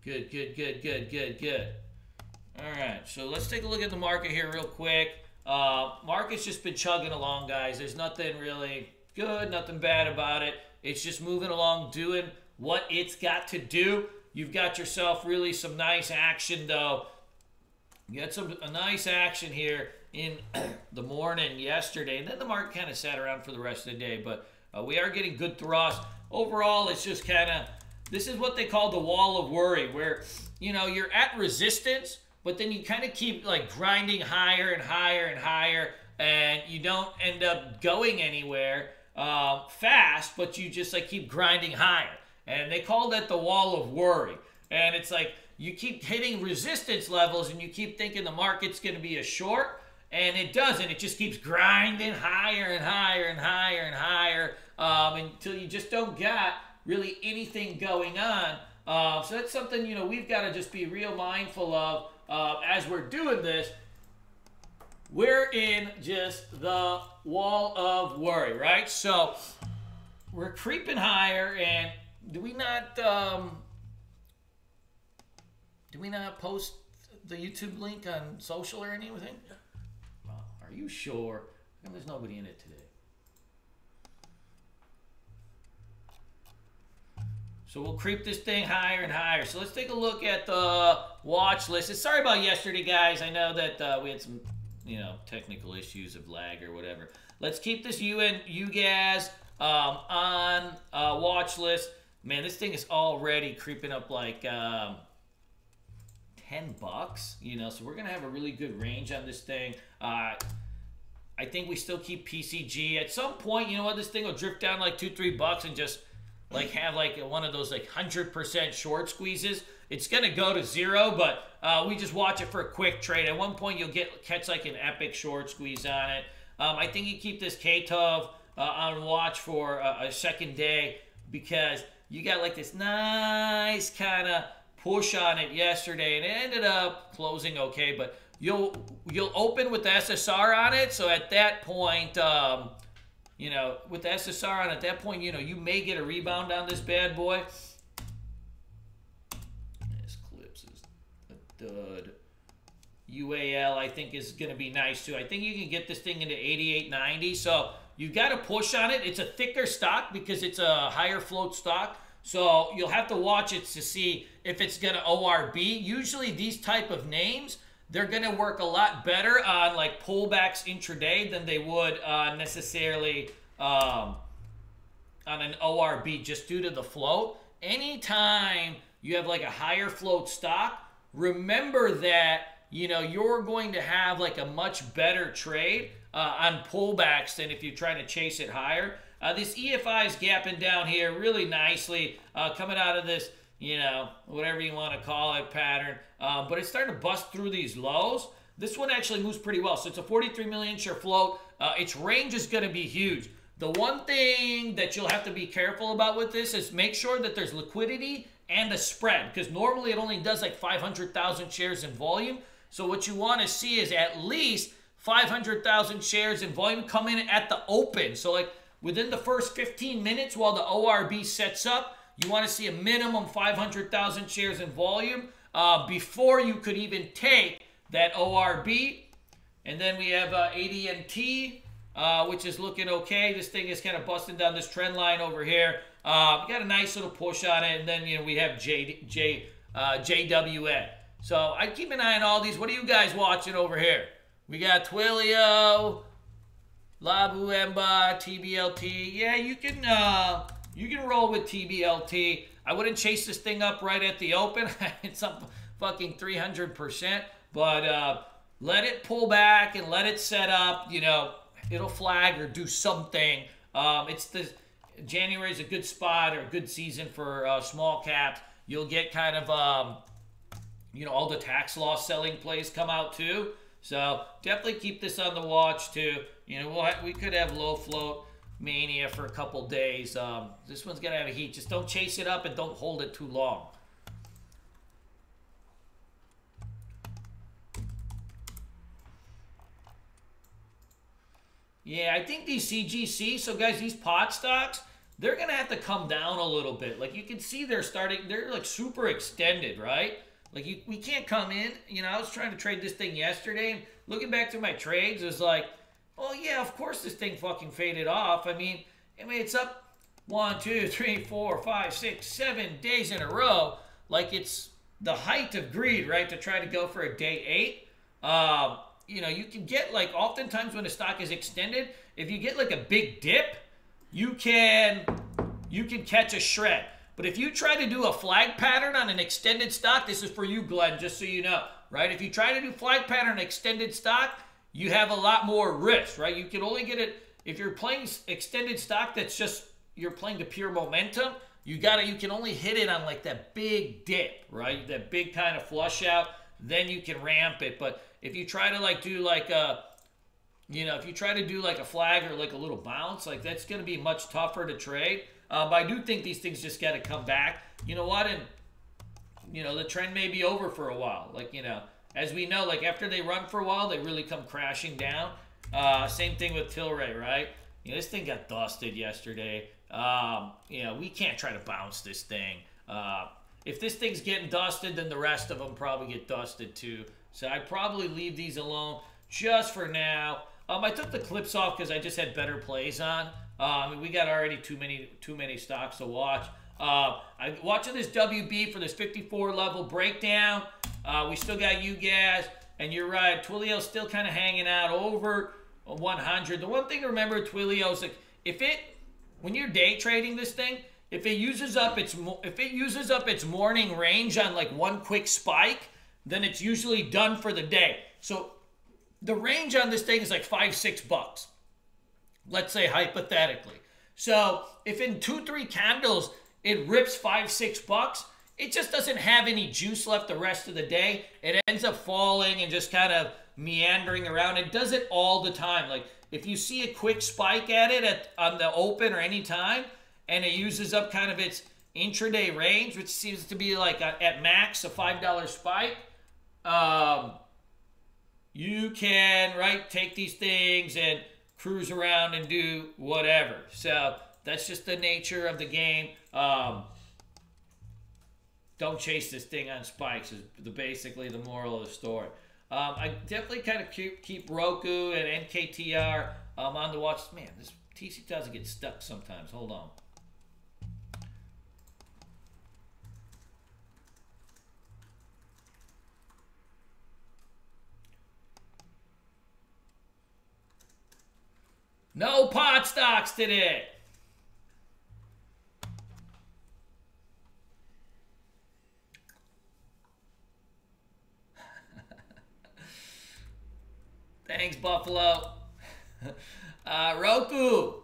Good, good, good, good, good, good. All right, so let's take a look at the market here real quick. Market's just been chugging along, guys. There's nothing really good, nothing bad about it. It's just moving along, doing what it's got to do. You've got yourself really some nice action, though. You had a nice action here in the morning yesterday, and then the market kind of sat around for the rest of the day. But we are getting good thrust. Overall, it's just kind of, this is what they call the wall of worry, where, you know, you're at resistance, but then you kind of keep like grinding higher and higher and higher, and you don't end up going anywhere fast, but you just like keep grinding higher. And they call that the wall of worry. And it's like you keep hitting resistance levels and you keep thinking the market's going to be a short, and it doesn't. It just keeps grinding higher and higher and higher and higher until you just don't got really anything going on. So that's something, you know, we've got to just be real mindful of as we're doing this. We're in just the wall of worry, right? So we're creeping higher, and do we not post the YouTube link on social or anything? Well, are you sure? How come there's nobody in it today? So we'll creep this thing higher and higher. So let's take a look at the watch list. Sorry about yesterday, guys. I know that we had some, you know, technical issues of lag or whatever. Let's keep this UGAZ on watch list. Man, this thing is already creeping up like $10, you know, so we're going to have a really good range on this thing. I think we still keep PCG. At some point, you know what, this thing will drift down like $2-3 and just like have like one of those like 100% short squeezes. It's going to go to zero, but we just watch it for a quick trade. At one point, you'll catch like an epic short squeeze on it. I think you keep this KTOV on watch for a second day, because you got like this nice kind of push on it yesterday, and it ended up closing okay, but you'll open with the SSR on it. So at that point, you know, with the SSR on at that point, you know, you may get a rebound on this bad boy. This clips is a dud. UAL, I think, is going to be nice too. I think you can get this thing into 88.90. So you've got to push on it. It's a thicker stock because it's a higher float stock. So you'll have to watch it to see if it's going to ORB. Usually these type of names, they're going to work a lot better on like pullbacks intraday than they would necessarily on an ORB, just due to the float. Anytime you have like a higher float stock, remember that, you know, you're going to have like a much better trade on pullbacks than if you're trying to chase it higher. This EFI is gapping down here really nicely, coming out of this, you know, whatever you want to call it, pattern. But it's starting to bust through these lows. This one actually moves pretty well. So it's a 43 million share float. Its range is going to be huge. The one thing that you'll have to be careful about with this is make sure that there's liquidity and a spread, because normally it only does like 500,000 shares in volume. So what you want to see is at least 500,000 shares in volume come in at the open. So like within the first 15 minutes while the ORB sets up, you want to see a minimum 500,000 shares in volume before you could even take that ORB. And then we have AD&T, which is looking okay. This thing is kind of busting down this trend line over here. Got a nice little push on it. And then, you know, we have JWA. So I keep an eye on all these. What are you guys watching over here? We got Twilio, Labuemba, TBLT. Yeah, you can roll with TBLT. I wouldn't chase this thing up right at the open. It's up fucking 300%. But let it pull back and let it set up. You know, it'll flag or do something. January is a good spot or a good season for small caps. You'll get kind of, you know, all the tax loss selling plays come out too. So definitely keep this on the watch too. You know, we could have low float mania for a couple days. This one's gonna have a heat. Just don't chase it up and don't hold it too long. Yeah, I think these CGC, so guys, these pot stocks, they're going to have to come down a little bit. Like you can see they're like super extended, right? Like we can't come in. You know, I was trying to trade this thing yesterday, and looking back to my trades, it was like, oh yeah, of course this thing fucking faded off. I mean, it's up 1, 2, 3, 4, 5, 6, 7 days in a row. Like it's the height of greed, right? To try to go for a day 8. You know, you can get like oftentimes when a stock is extended, if you get like a big dip, you can catch a shred. But if you try to do a flag pattern on an extended stock, this is for you, Glenn, just so you know, right? If you try to do flag pattern on extended stock, you have a lot more risk, right? You can only get it if you're playing extended stock. That's just you're playing the pure momentum. You can only hit it on like that big dip, right? That big kind of flush out. Then you can ramp it. But if you try to like do like a, you know, if you try to do like a flag or like a little bounce, like that's going to be much tougher to trade. But I do think these things just got to come back. You know what? And, you know, the trend may be over for a while. Like, you know, as we know, like after they run for a while, they really come crashing down. Same thing with Tilray, right? You know, this thing got dusted yesterday. You know, we can't try to bounce this thing. If this thing's getting dusted, then the rest of them probably get dusted too. So I'd probably leave these alone just for now. I took the clips off because I just had better plays on. We got already too many stocks to watch. I'm watching this WB for this 54 level breakdown. We still got you guys, and you're right. Twilio's still kind of hanging out over 100. The one thing to remember, Twilio is like when you're day trading this thing, if it uses up its morning range on like one quick spike, then it's usually done for the day. So the range on this thing is like $5-6. Let's say hypothetically. So if in 2-3 candles it rips $5-6, it just doesn't have any juice left the rest of the day. It ends up falling and just kind of meandering around. It does it all the time. Like if you see a quick spike at it on the open or any time, and it uses up kind of its intraday range, which seems to be like at max a $5 spike, you can take these things and cruise around and do whatever. So that's just the nature of the game. Don't chase this thing on spikes is basically the moral of the story. I definitely kind of keep Roku and NKTR on the watch. Man, this TC1000 gets stuck sometimes. Hold on. No pot stocks today. Thanks, Buffalo. Roku.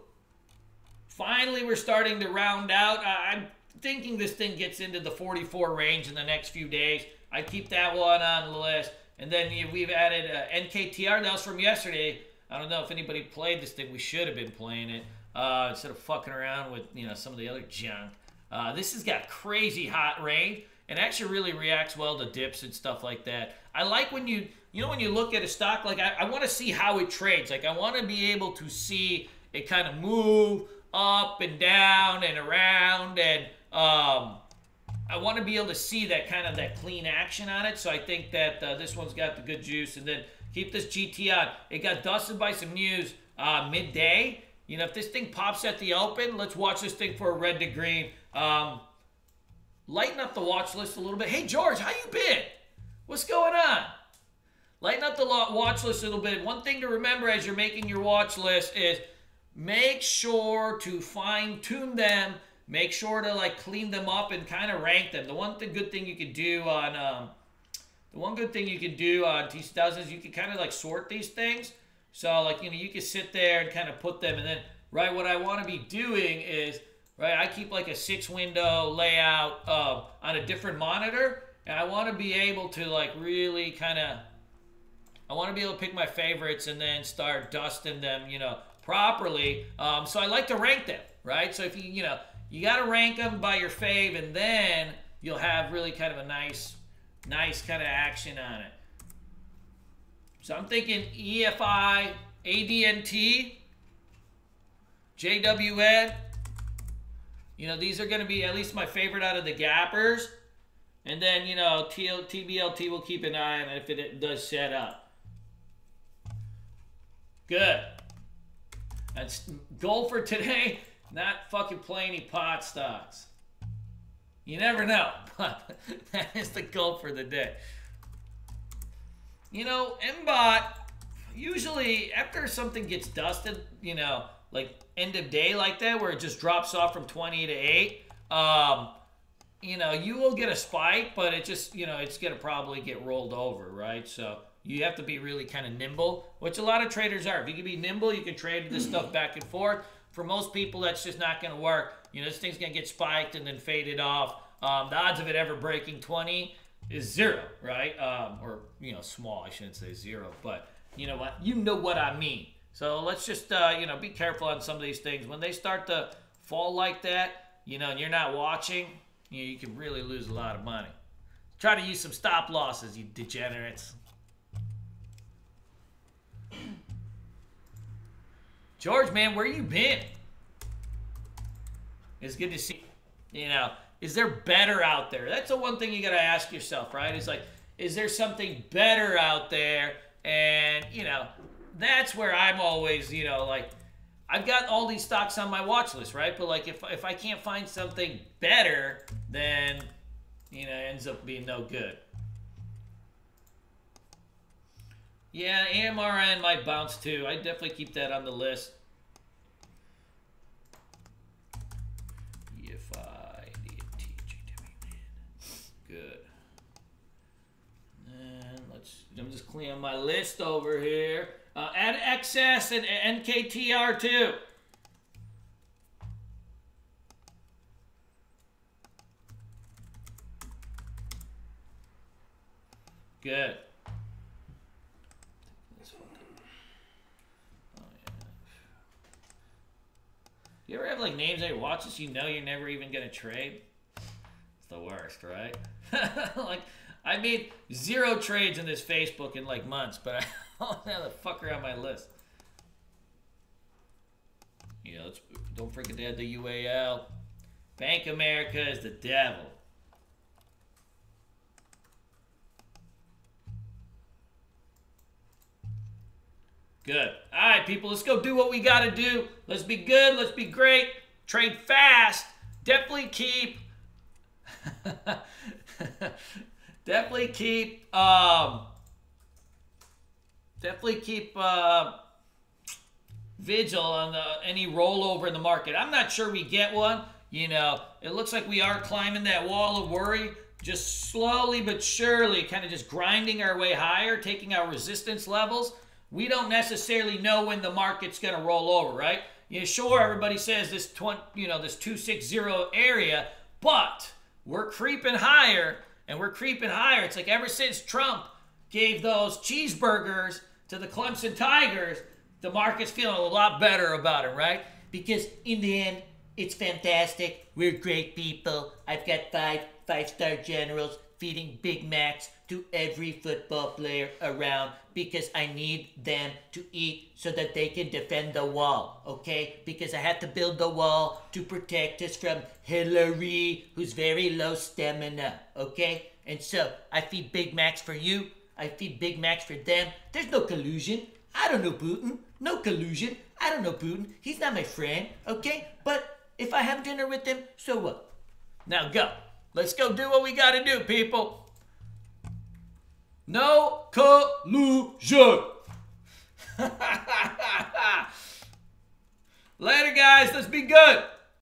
Finally, we're starting to round out. I'm thinking this thing gets into the 44 range in the next few days. I keep that one on the list. And then we've added NKTR. That was from yesterday. I don't know if anybody played this thing. We should have been playing it instead of fucking around with some of the other junk. This has got crazy hot range and actually really reacts well to dips and stuff like that. I like when when you look at a stock, like I want to see how it trades. Like I want to be able to see it kind of move up and down and around, and I want to be able to see that kind of that clean action on it. So I think that this one's got the good juice. And then keep this GT on. It got dusted by some news midday. You know, if this thing pops at the open, let's watch this thing for a red to green. Lighten up the watch list a little bit. Hey, George, how you been? What's going on? Lighten up the watch list a little bit. One thing to remember as you're making your watch list is make sure to fine-tune them. Make sure to clean them up and kind of rank them. The one good thing you can do on TC1000 is you can kind of sort these things. So you can sit there and kind of put them, and then what I want to be doing is I keep a 6-window layout on a different monitor, and I want to be able to really kind of pick my favorites and then start dusting them properly. So I like to rank them, right? So if you got to rank them by your fave, and then you'll have really kind of a nice kind of action on it. So I'm thinking EFI, ADNT, JWN, You know, these are going to be at least my favorite out of the gappers. And then, you know, TBLT will keep an eye on it if it does set up. Good. That's goal for today. Not fucking play any pot stocks. You never know, but that is the goal for the day. You know, MBOT, usually after something gets dusted, you know, like end of day like that, where it just drops off from 20 to 8, you know, you will get a spike, but it just, you know, it's going to probably get rolled over, right? So you have to be really kind of nimble, which a lot of traders are. If you can be nimble, you can trade this stuff back and forth. For most people, that's just not going to work. You know, this thing's going to get spiked and then faded off. The odds of it ever breaking 20 is 0, right? Or, you know, small. I shouldn't say 0, but you know what? You know what I mean. So let's just, you know, be careful on some of these things. When they start to fall like that, you know, and you're not watching, you know, you can really lose a lot of money. Try to use some stop losses, you degenerates. George, man, where you been? It's good to see. You know, is there better out there? That's the one thing you got to ask yourself, right? It's like, is there something better out there? And, you know, that's where I'm always, you know, like, I've got all these stocks on my watch list, right? But, like, if I can't find something better, then, you know, it ends up being no good. Yeah, AMRN might bounce too. I definitely keep that on the list. Good. And I'm just cleaning my list over here. Add XS and NKTR too. Good. You ever have like names on your watch list you know you're never even gonna trade? It's the worst, right? Like, I made 0 trades in this Facebook in like months, but I don't have the fucker on my list. You know, don't forget to add the UAL. Bank America is the devil. Good. All right, people, let's go do what we got to do. Let's be good. Let's be great. Trade fast. Definitely keep vigil on any rollover in the market. I'm not sure we get one. You know, it looks like we are climbing that wall of worry, just slowly but surely, kind of just grinding our way higher, taking our resistance levels. We don't necessarily know when the market's going to roll over, right? You know, sure, everybody says this 260 area, but we're creeping higher, and we're creeping higher. It's like ever since Trump gave those cheeseburgers to the Clemson Tigers, the market's feeling a lot better about it, right? Because in the end, it's fantastic. We're great people. I've got 5 five-star generals feeding Big Macs to every football player around because I need them to eat so that they can defend the wall, okay? Because I have to build the wall to protect us from Hillary, who's very low stamina, okay? And so I feed Big Macs for you. I feed Big Macs for them. There's no collusion. I don't know Putin. No collusion. I don't know Putin. He's not my friend, okay? But if I have dinner with him, so what? Now go. Let's go do what we got to do, people. No collusion. Later, guys. Let's be good.